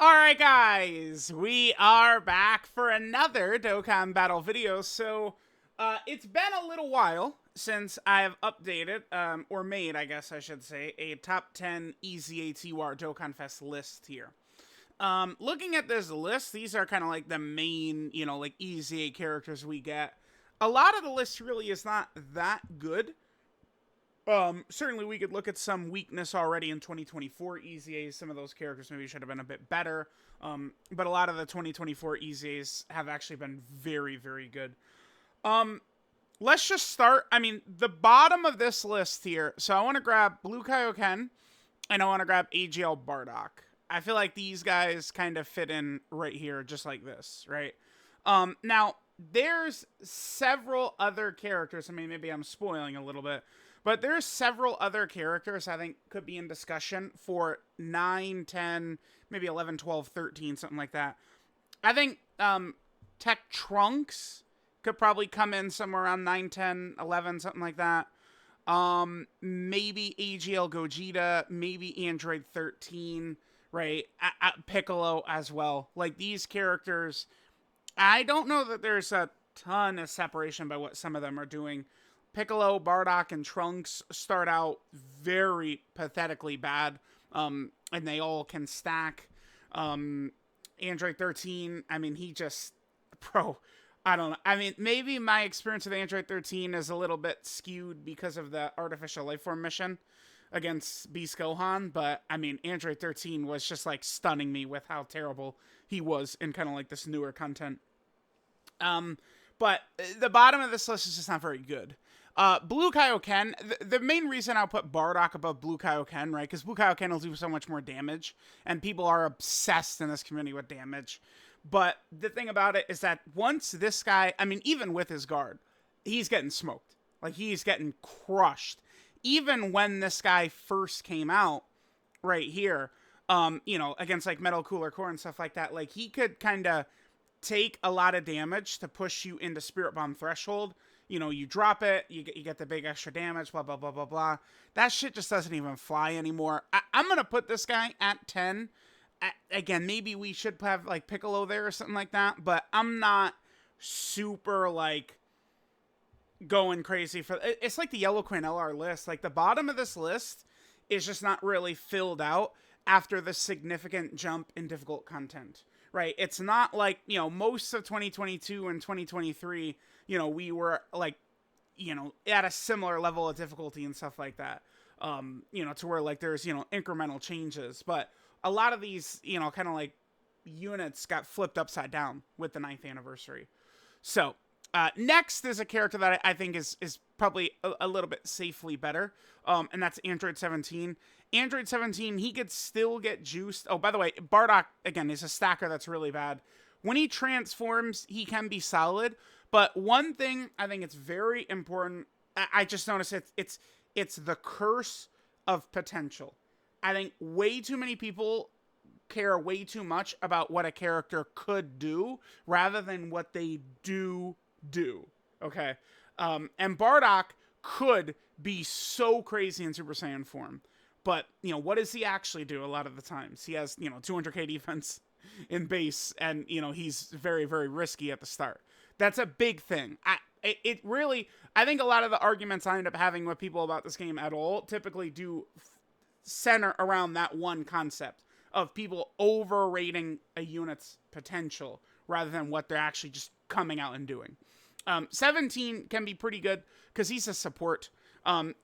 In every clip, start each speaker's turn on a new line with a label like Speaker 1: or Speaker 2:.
Speaker 1: Alright guys, we are back for another Dokkan Battle video. So, it's been a little while since I have updated, or made, I guess I should say, a top 10 EZATUR DOKKANFEST list here. Looking at this list, these are kind of like the main, like EZA characters we get. A lot of the list really is not that good. Certainly we could look at some weakness already in 2024 EZAs. Some of those characters maybe should have been a bit better. But a lot of the 2024 EZAs have actually been very, very good. Let's just start. I mean, the bottom of this list here. So I want to grab Blue Kaioken and I want to grab AGL Bardock. I feel like these guys kind of fit in right here, just like this, right? Now, there's several other characters. I mean, maybe I'm spoiling a little bit. But there's several other characters I think could be in discussion for 9, 10, maybe 11, 12, 13, something like that. I think Tech Trunks could probably come in somewhere around 9, 10, 11, something like that. Maybe AGL Gogeta, maybe Android 13, right? Piccolo as well. Like, these characters, I don't know that there's a ton of separation by what some of them are doing. Piccolo, Bardock, and Trunks start out very pathetically bad, and they all can stack. Android 13, I mean, he just, I don't know. I mean, maybe my experience with Android 13 is a little bit skewed because of the artificial lifeform mission against Beast Gohan, but, I mean, Android 13 was just, like, stunning me with how terrible he was in kind of, like, this newer content. But the bottom of this list is just not very good. Blue Kaioken, the main reason I'll put Bardock above Blue Kaioken, right? Because Blue Kaioken will do so much more damage, and people are obsessed in this community with damage. But the thing about it is that once this guy, I mean, even with his guard, he's getting smoked. Like, he's getting crushed. Even when this guy first came out, right here, against, like, Metal Cooler Core and stuff like that, like, he could kind of take a lot of damage to push you into Spirit Bomb threshold. You drop it, you get the big extra damage, blah, blah, blah, blah, blah. That shit just doesn't even fly anymore. I'm going to put this guy at 10. Again, maybe we should have, like, Piccolo there or something like that, but I'm not super, like, going crazy for... It's like the Yellow Queen LR list. Like, the bottom of this list is just not really filled out after the significant jump in difficult content, right? It's not like, most of 2022 and 2023... we were, like, at a similar level of difficulty and stuff like that, to where, like, there's, incremental changes. But a lot of these, kind of, like, units got flipped upside down with the 9th anniversary. So, next is a character that I think is probably a little bit safely better, and that's Android 17. Android 17, he could still get juiced. Oh, by the way, Bardock, again, is a stacker that's really bad. When he transforms, he can be solid. But one thing I think it's very important, I just noticed it's the curse of potential. I think way too many people care way too much about what a character could do rather than what they do. Okay? And Bardock could be so crazy in Super Saiyan form. But, what does he actually do a lot of the times? He has, 200k defense in base, and, he's very, very risky at the start. That's a big thing. I think a lot of the arguments I end up having with people about this game at all typically do center around that one concept of people overrating a unit's potential rather than what they're actually just coming out and doing. 17 can be pretty good because he's a support.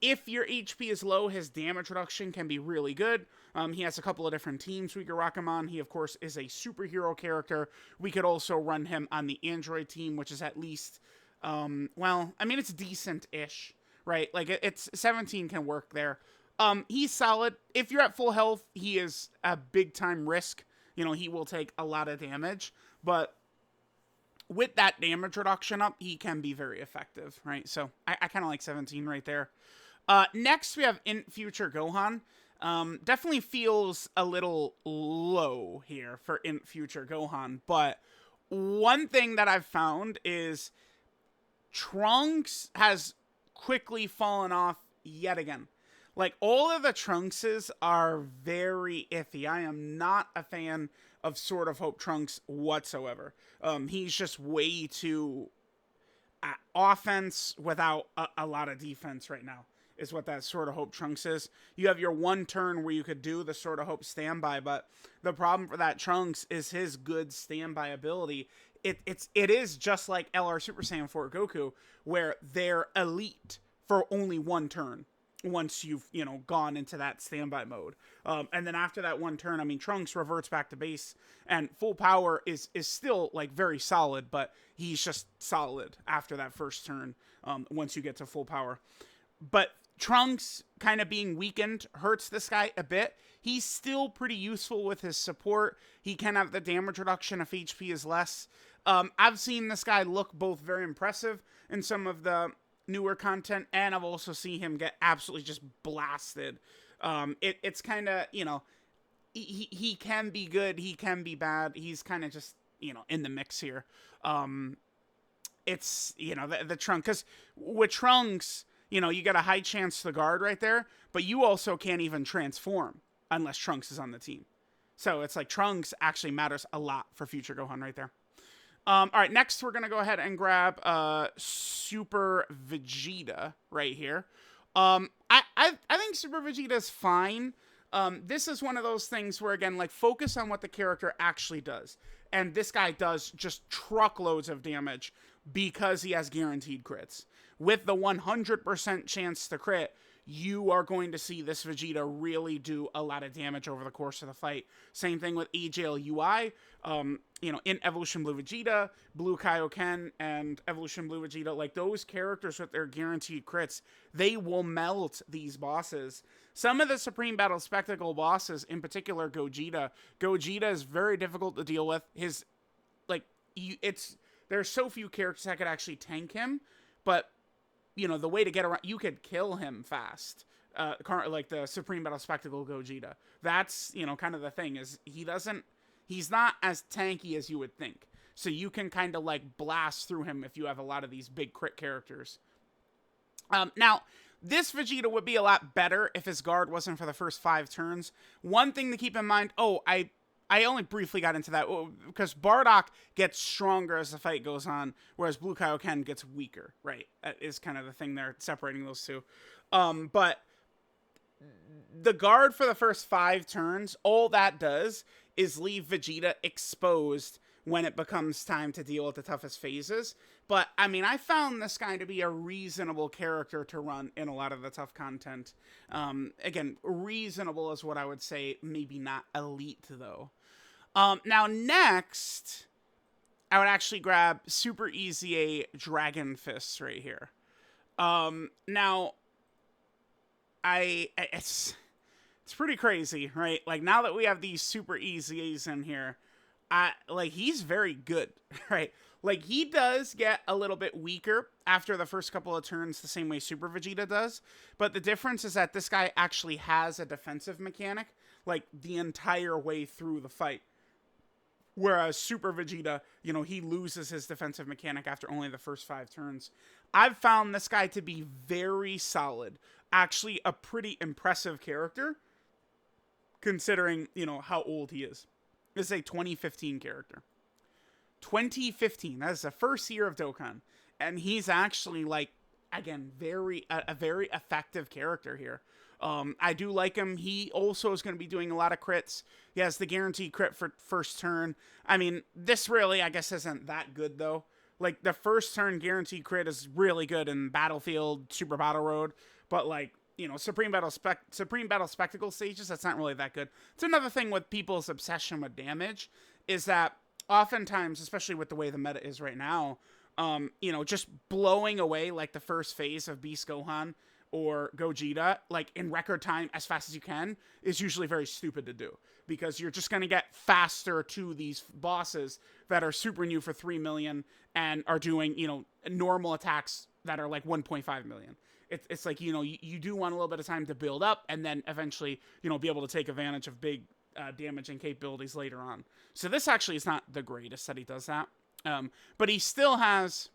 Speaker 1: If your HP is low, his damage reduction can be really good. He has a couple of different teams we could rock him on. He, of course, is a superhero character. We could also run him on the Android team, which is at least, it's decent-ish, right? Like, it's 17 can work there. He's solid. If you're at full health, he is a big-time risk. He will take a lot of damage, but with that damage reduction up, he can be very effective, right? So I kind of like 17 right there. Next, we have In Future Gohan. Definitely feels a little low here for In Future Gohan, but one thing that I've found is Trunks has quickly fallen off yet again. Like, all of the Trunkses are very iffy. I am not a fan of Sword of Hope Trunks whatsoever. He's just way too offense without a lot of defense right now, is what that Sword of Hope Trunks is. You have your one turn where you could do the Sword of Hope standby, but the problem for that Trunks is his good standby ability. It is just like LR Super Saiyan 4 Goku, where they're elite for only one turn once you've, gone into that standby mode. And then after that one turn, I mean, Trunks reverts back to base, and full power is still, like, very solid, but he's just solid after that first turn, once you get to full power. But Trunks kind of being weakened hurts this guy a bit. He's still pretty useful with his support. He can have the damage reduction if HP is less. I've seen this guy look both very impressive in some of the newer content, and I've also seen him get absolutely just blasted. It's kind of, he can be good, he can be bad. He's kind of just, in the mix here. It's, the Trunk, because with Trunks, you got a high chance to guard right there, but you also can't even transform unless Trunks is on the team. So it's like Trunks actually matters a lot for future Gohan right there. All right, next we're going to go ahead and grab Super Vegeta right here. I think Super Vegeta is fine. This is one of those things where, again, like, focus on what the character actually does. And this guy does just truckloads of damage because he has guaranteed crits. With the 100% chance to crit, you are going to see this Vegeta really do a lot of damage over the course of the fight. Same thing with AJL UI. In Evolution Blue Vegeta, Blue Kaioken, and Evolution Blue Vegeta, like, those characters with their guaranteed crits, they will melt these bosses. Some of the Supreme Battle Spectacle bosses, in particular Gogeta is very difficult to deal with. There's so few characters that could actually tank him, but the way to get around, you could kill him fast. Like the Supreme Battle Spectacle Gogeta. That's, kind of the thing, is he's not as tanky as you would think. So you can kind of, like, blast through him if you have a lot of these big crit characters. Now, this Vegeta would be a lot better if his guard wasn't for the first 5 turns. One thing to keep in mind, I only briefly got into that, because Bardock gets stronger as the fight goes on, whereas Blue Kaioken gets weaker, right? That is kind of the thing there, separating those two. But the guard for the first 5 turns, all that does is leave Vegeta exposed when it becomes time to deal with the toughest phases. But, I mean, I found this guy to be a reasonable character to run in a lot of the tough content. Again, reasonable is what I would say, maybe not elite, though. Now, next, I would actually grab Super Easy A Dragon Fists right here. Now, it's pretty crazy, right? Like, now that we have these Super Easy A's in here, he's very good, right? Like, he does get a little bit weaker after the first couple of turns, the same way Super Vegeta does. But the difference is that this guy actually has a defensive mechanic, like, the entire way through the fight. Whereas Super Vegeta, he loses his defensive mechanic after only the first 5 turns. I've found this guy to be very solid. Actually, a pretty impressive character, considering, how old he is. This is a 2015 character. 2015, that is the first year of Dokkan. And he's actually, like, again, a very effective character here. I do like him. He also is going to be doing a lot of crits. He has the guaranteed crit for first turn. I mean, this really, I guess, isn't that good, though. Like, the first turn guaranteed crit is really good in Battlefield, Super Battle Road. But, like, Supreme Battle Spectacle stages, that's not really that good. It's another thing with people's obsession with damage, is that oftentimes, especially with the way the meta is right now, just blowing away, like, the first phase of Beast Gohan or Gogeta, like, in record time as fast as you can, is usually very stupid to do. Because you're just going to get faster to these bosses that are super new for 3 million and are doing, normal attacks that are like 1.5 million. It's like, you do want a little bit of time to build up and then eventually, be able to take advantage of big damaging capabilities later on. So this actually is not the greatest that he does that. But he still has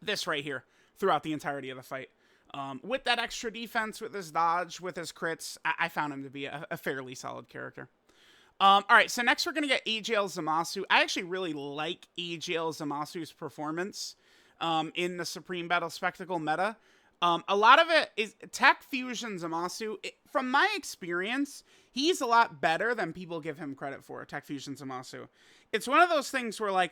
Speaker 1: this right here throughout the entirety of the fight. With that extra defense, with his dodge, with his crits, I found him to be a fairly solid character. All right, so next we're going to get AGL Zamasu. I actually really like AGL Zamasu's performance in the Supreme Battle Spectacle meta. A lot of it is Tech Fusion Zamasu. From my experience, he's a lot better than people give him credit for, Tech Fusion Zamasu. It's one of those things where, like,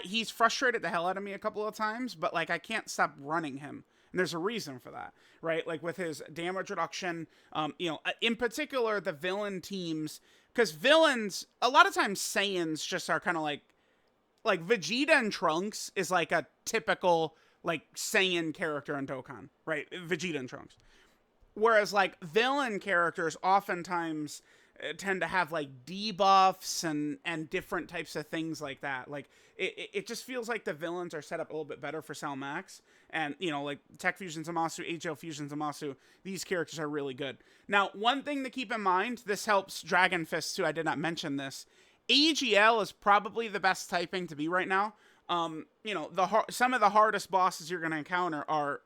Speaker 1: he's frustrated the hell out of me a couple of times, but, like, I can't stop running him. And there's a reason for that, right? Like, with his damage reduction, in particular, the villain teams, because villains, a lot of times Saiyans just are kind of like Vegeta and Trunks is like a typical, like, Saiyan character in Dokkan, right? Vegeta and Trunks. Whereas, like, villain characters oftentimes tend to have, like, debuffs and different types of things like that. Like, it just feels like the villains are set up a little bit better for Sal Max. And, like, Tech Fusion Zamasu, HL Fusion Zamasu, these characters are really good. Now, one thing to keep in mind, this helps DragonFest too, I did not mention this. AGL is probably the best typing to be right now. Some of the hardest bosses you're going to encounter are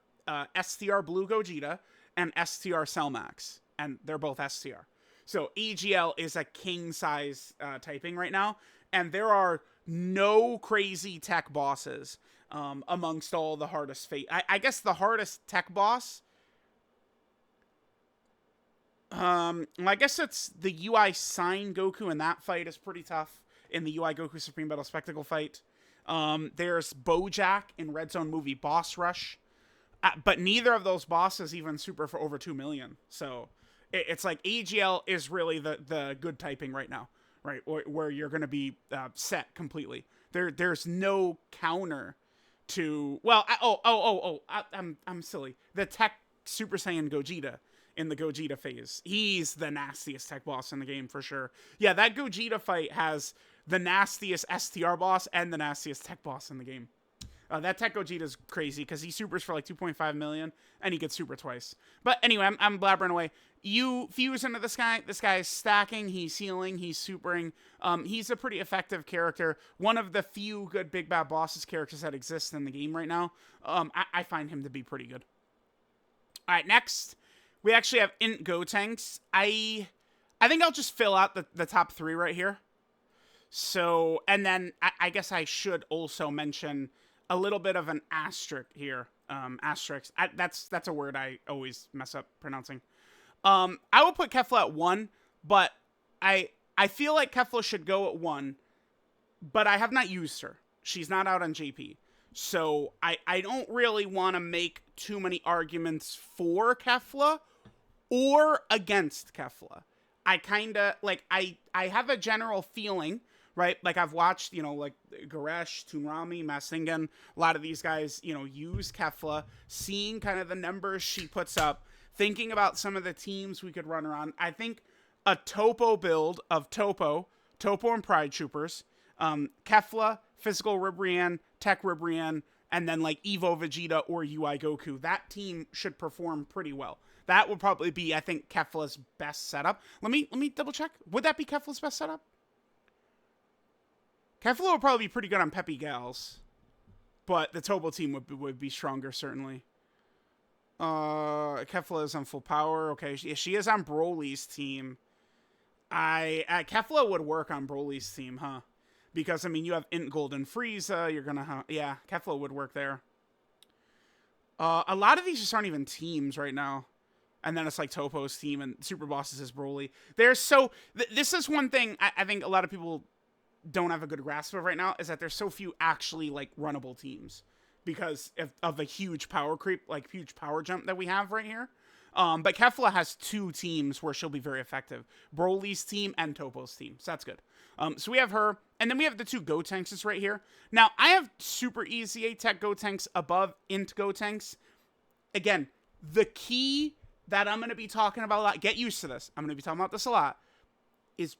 Speaker 1: STR Blue Gogeta and STR Cellmax, and they're both STR. So AGL is a king size typing right now, and there are no crazy tech bosses amongst all the hardest fate. I guess the hardest tech boss, I guess it's the UI Sign Goku, and that fight is pretty tough in the UI Goku Supreme Battle Spectacle fight. There's Bojack in Red Zone Movie Boss Rush, but neither of those bosses even super for over 2 million. So it's like AGL is really the good typing right now, right? Where you're going to be set completely. There's no counter to, well, I'm silly. The Tech Super Saiyan Gogeta in the Gogeta phase. He's the nastiest tech boss in the game for sure. Yeah, that Gogeta fight has the nastiest STR boss and the nastiest tech boss in the game. That Tech Gogeta is crazy because he supers for like 2.5 million and he gets super twice. But anyway, I'm blabbering away. You fuse into this guy. This guy is stacking. He's healing. He's supering. He's a pretty effective character. One of the few good Big Bad Bosses characters that exist in the game right now. I find him to be pretty good. All right, next we actually have Int Gotenks. I think I'll just fill out the top 3 right here. So, and then I guess I should also mention a little bit of an asterisk here. Asterisk. That's a word I always mess up pronouncing. I will put Kefla at 1, but I feel like Kefla should go at 1, but I have not used her. She's not out on JP. So I don't really want to make too many arguments for Kefla or against Kefla. I kind of, like, I have a general feeling, right? Like, I've watched, like, Goresh, Toonrami, Masingen, a lot of these guys, use Kefla, seeing kind of the numbers she puts up, thinking about some of the teams we could run around. I think a Topo build of Topo and Pride Troopers, Kefla, Physical Ribrianne, Tech Ribrianne, and then, like, Evo Vegeta or UI Goku, that team should perform pretty well. That would probably be, I think, Kefla's best setup. Let me double check. Would that be Kefla's best setup? Kefla would probably be pretty good on Peppy Gals, but the Tobo team would be stronger, certainly. Kefla is on full power. Okay, she is on Broly's team. Kefla would work on Broly's team, huh? Because, I mean, you have Int Golden Frieza, you're gonna have, yeah, Kefla would work there. A lot of these just aren't even teams right now. And then it's like Topo's team and Super Bosses is Broly. This is one thing I think a lot of people don't have a good grasp of right now, is that there's so few actually, like, runnable teams because of the huge power creep, like, huge power jump that we have right here. But Kefla has 2 teams where she'll be very effective. Broly's team and Topo's team. So that's good. So we have her. And then we have the 2 Gotenkses right here. Now, I have super easy A-Tech Gotenks above Int Gotenks. Again, the key that I'm going to be talking about a lot, get used to this, I'm going to be talking about this a lot, is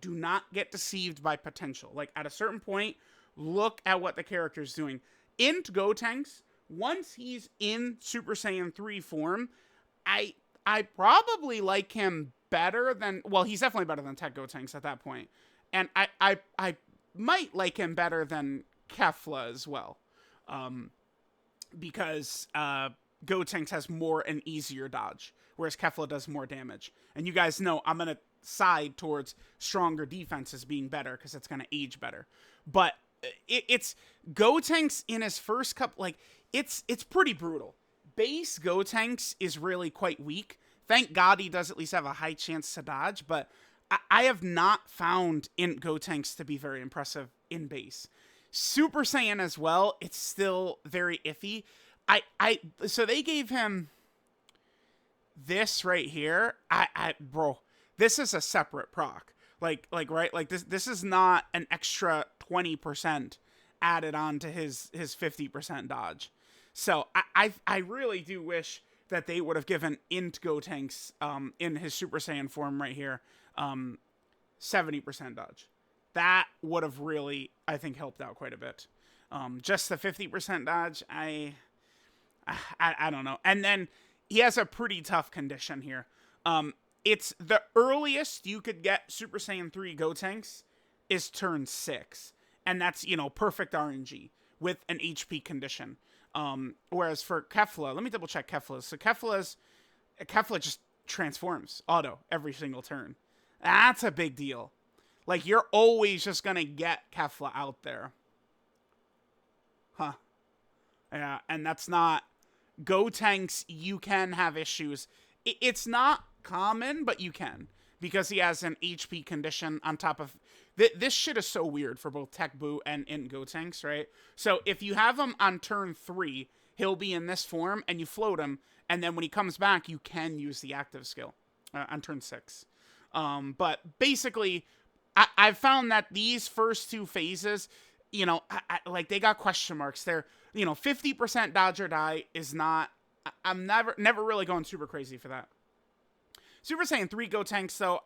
Speaker 1: do not get deceived by potential. Like, at a certain point, look at what the character's doing. Int Gotenks, once he's in Super Saiyan 3 form, I probably like him better than, well, he's definitely better than Tech Gotenks at that point. And I might like him better than Kefla as well. Because Gotenks has more and easier dodge, whereas Kefla does more damage. And you guys know I'm going to side towards stronger defenses being better because it's going to age better. But it's Gotenks in his first couple, like, it's pretty brutal. Base Gotenks is really quite weak. Thank God he does at least have a high chance to dodge, but I have not found in Gotenks to be very impressive in base. Super Saiyan as well, it's still very iffy. So they gave him this right here. Bro, this is a separate proc. Like, right? Like, this is not an extra 20% added on to his 50% dodge. So I really do wish that they would have given Int Gotenks in his Super Saiyan form right here 70% dodge. That would have really, I think, helped out quite a bit. Just the 50% dodge, I don't know. And then he has a pretty tough condition here. It's the earliest you could get Super Saiyan 3 Gotenks is turn 6. And that's, perfect RNG with an HP condition. Whereas for Kefla, let me double check Kefla. So Kefla just transforms auto every single turn. That's a big deal. Like, you're always just going to get Kefla out there. Huh. Yeah, and that's not... Gotenks, you can have issues. It's not common, but you can. Because he has an HP condition on top of... This shit is so weird for both Tech Boo and in Gotenks, right? So if you have him on turn 3, he'll be in this form, and you float him, and then when he comes back, you can use the active skill on turn 6. But basically, I've found that these first two phases, like, they got question marks. They're, 50% dodge or die is not... I'm never really going super crazy for that. Super Saiyan 3 Gotenks, though,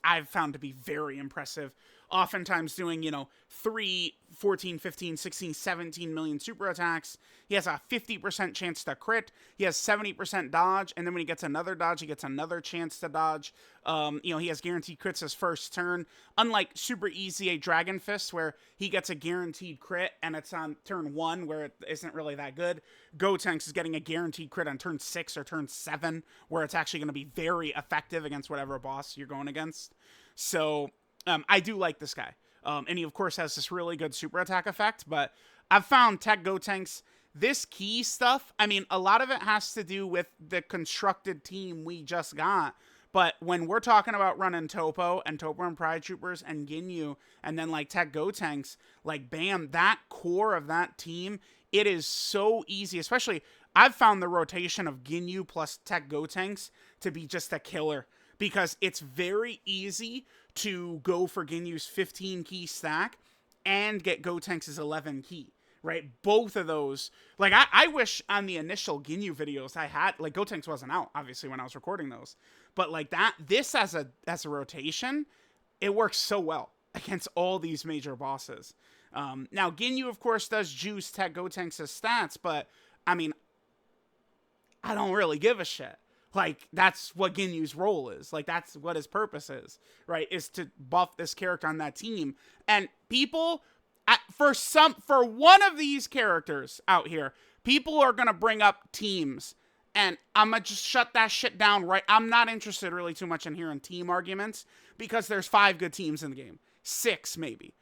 Speaker 1: I've found to be very impressive. Oftentimes doing, 3, 14, 15, 16, 17 million super attacks. He has a 50% chance to crit. He has 70% dodge, and then when he gets another dodge, he gets another chance to dodge. He has guaranteed crits his first turn. Unlike Super Easy A Dragon Fist, where he gets a guaranteed crit, and it's on turn 1, where it isn't really that good. Gotenks is getting a guaranteed crit on turn 6 or turn 7, where it's actually going to be very effective against whatever boss you're going against. So... I do like this guy. And he, of course, has this really good super attack effect. But I've found Tech Gotenks, this key stuff, I mean, a lot of it has to do with the constructed team we just got. But when we're talking about running Topo and Pride Troopers and Ginyu and then, like, Tech Gotenks, like, bam, that core of that team, it is so easy. Especially, I've found the rotation of Ginyu plus Tech Gotenks to be just a killer. Because it's very easy to go for Ginyu's 15 key stack and get Gotenks' 11 key, right? Both of those. Like, I wish on the initial Ginyu videos I had, like, Gotenks wasn't out, obviously, when I was recording those. But, like, this as a rotation, it works so well against all these major bosses. Now, Ginyu, of course, does juice Tech Gotenks' stats, but, I mean, I don't really give a shit. Like, that's what Ginyu's role is. Like, that's what his purpose is, right? Is to buff this character on that team. And people, for one of these characters out here, people are going to bring up teams. And I'm going to just shut that shit down, right? I'm not interested really too much in hearing team arguments because there's 5 good teams in the game. 6, maybe.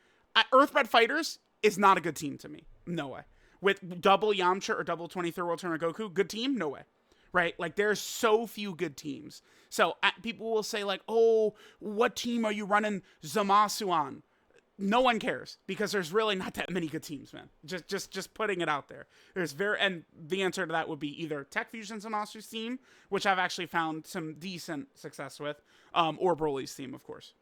Speaker 1: Earthbred Fighters is not a good team to me. No way. With double Yamcha or double 23rd World Tournament Goku, good team? No way. Right? Like, there's so few good teams. So, people will say, like, oh, what team are you running Zamasu on? No one cares, because there's really not that many good teams, man. Just putting it out there. And the answer to that would be either Tech Fusion Zamasu's team, which I've actually found some decent success with, or Broly's team, of course.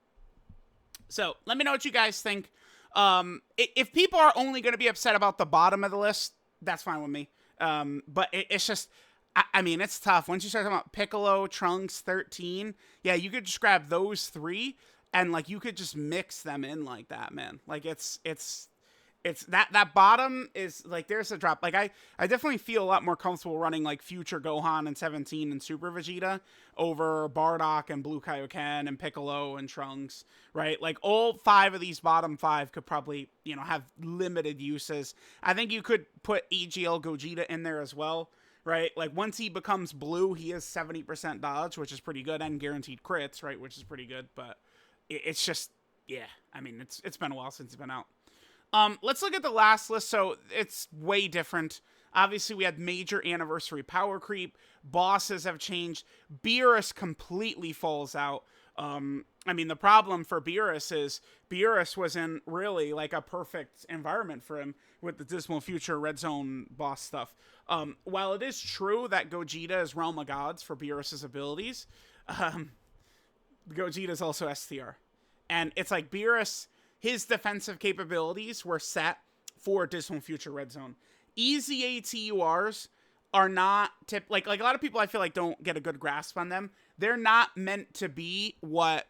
Speaker 1: So, let me know what you guys think. If people are only going to be upset about the bottom of the list, that's fine with me. But it's just... I mean, it's tough. Once you start talking about Piccolo, Trunks, 13, yeah, you could just grab those 3, and, like, you could just mix them in like that, man. Like, it's that bottom is, like, there's a drop. Like, I definitely feel a lot more comfortable running, like, Future Gohan and 17 and Super Vegeta over Bardock and Blue Kaioken and Piccolo and Trunks, right? Like, all 5 of these bottom 5 could probably, have limited uses. I think you could put EGL Gogeta in there as well. right? Like, once he becomes blue, he is 70% dodge, which is pretty good, and guaranteed crits, right? Which is pretty good, but it's just, yeah. I mean, it's been a while since he's been out. Let's look at the last list. So it's way different. Obviously, we had major anniversary power creep. Bosses have changed. Beerus completely falls out. I mean, the problem for Beerus is Beerus was in really like a perfect environment for him with the Dismal Future Red Zone boss stuff. While it is true that Gogeta is Realm of Gods for Beerus's abilities, Gogeta is also STR. And it's like Beerus, his defensive capabilities were set for Dismal Future Red Zone. Easy ATURs are not like a lot of people I feel like don't get a good grasp on them. They're not meant to be what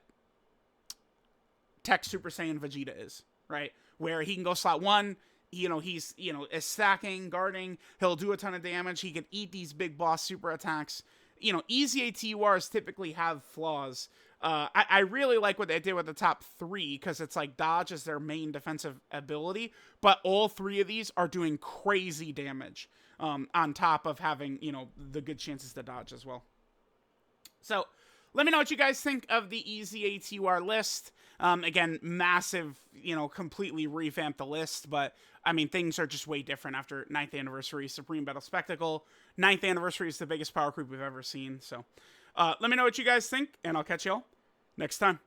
Speaker 1: Tech Super Saiyan Vegeta is, right? Where he can go slot 1, he's, is stacking, guarding, he'll do a ton of damage, he can eat these big boss super attacks. Easy ATURs typically have flaws. I really like what they did with the top 3, because it's like dodge is their main defensive ability, but all 3 of these are doing crazy damage, on top of having, the good chances to dodge as well. So let me know what you guys think of the easy ATUR list. Again, massive, completely revamped the list, but I mean, things are just way different after 9th Anniversary Supreme Battle Spectacle. 9th Anniversary is the biggest power creep we've ever seen. So let me know what you guys think, and I'll catch y'all next time.